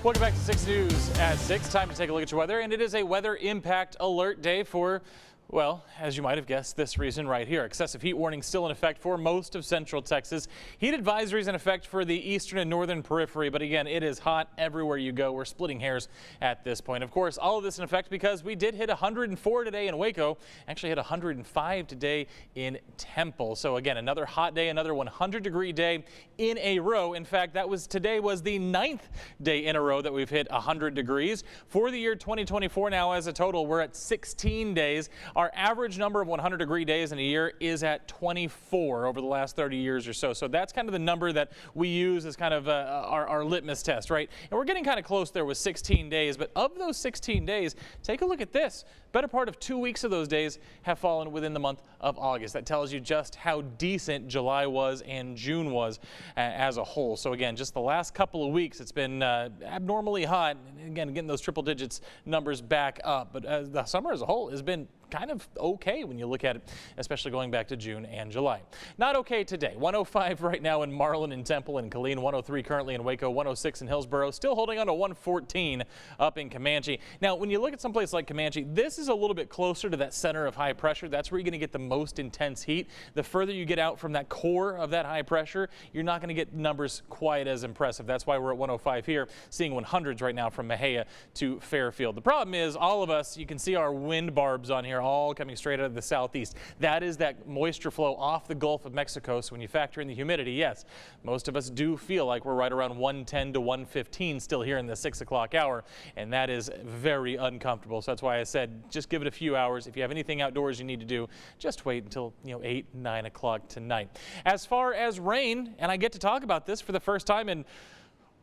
Welcome back to 6 News at 6. Time to take a look at your weather, and it is a weather impact alert day for, well, as you might have guessed, this reason right here. Excessive heat warning still in effect for most of central Texas. Heat advisories in effect for the eastern and northern periphery. But again, it is hot everywhere you go. We're splitting hairs at this point. Of course, all of this in effect because we did hit 104 today in Waco. Actually hit 105 today in Temple. So again, another hot day, another 100-degree day in a row. In fact, today was the 9th day in a row that we've hit 100 degrees. For the year 2024 now as a total, we're at 16 days. Our average number of 100-degree days in a year is at 24 over the last 30 years or so. So that's kind of the number that we use as kind of our litmus test, right? And we're getting kind of close there with 16 days. But of those 16 days, take a look at this. Better part of 2 weeks of those days have fallen within the month of August. That tells you just how decent July was and June was as a whole. So again, just the last couple of weeks, it's been abnormally hot. And again, getting those triple digits numbers back up. But the summer as a whole has been kind of okay when you look at it, especially going back to June and July. Not okay today. 105 right now in Marlin and Temple and Killeen, 103 currently in Waco, 106 in Hillsboro, still holding on to 114 up in Comanche. Now, when you look at someplace like Comanche, this is a little bit closer to that center of high pressure. That's where you're going to get the most intense heat. The further you get out from that core of that high pressure, you're not going to get numbers quite as impressive. That's why we're at 105 here, seeing 100s right now from Mejia to Fairfield. The problem is all of us, you can see our wind barbs on here, all coming straight out of the southeast. That is that moisture flow off the Gulf of Mexico. So when you factor in the humidity, yes, most of us do feel like we're right around 110 to 115 still here in the 6 o'clock hour. And that is very uncomfortable. So that's why I said just give it a few hours. If you have anything outdoors you need to do, just wait until 8, 9 o'clock tonight. As far as rain, and I get to talk about this for the first time in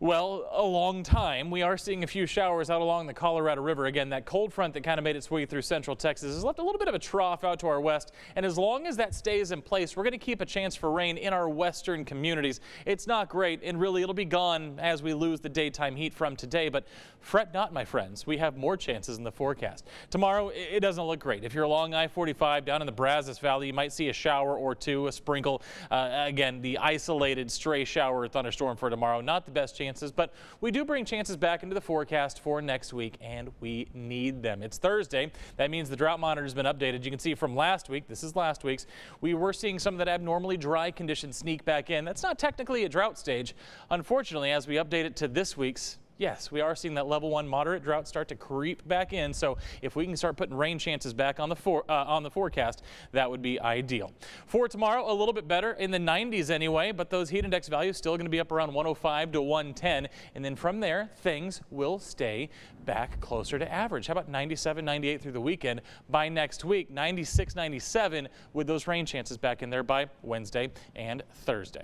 well, a long time. We are seeing a few showers out along the Colorado River. Again, that cold front that kind of made its way through central Texas has left a little bit of a trough out to our west. And as long as that stays in place, we're going to keep a chance for rain in our western communities. It's not great, and really it'll be gone as we lose the daytime heat from today. But fret not, my friends. We have more chances in the forecast. Tomorrow, it doesn't look great. If you're along I-45 down in the Brazos Valley, you might see a shower or two, a sprinkle. Again, the isolated stray shower or thunderstorm for tomorrow. Not the best chance. But we do bring chances back into the forecast for next week, and we need them. It's Thursday. That means the drought monitor has been updated. You can see from last week, this is last week's, we were seeing some of that abnormally dry conditions sneak back in. That's not technically a drought stage. Unfortunately, as we update it to this week's, yes, we are seeing that level 1 moderate drought start to creep back in. So if we can start putting rain chances back on the forecast, that would be ideal. For tomorrow, a little bit better in the 90s anyway, but those heat index values still going to be up around 105 to 110. And then from there, things will stay back closer to average. How about 97, 98 through the weekend? By next week, 96, 97 with those rain chances back in there by Wednesday and Thursday.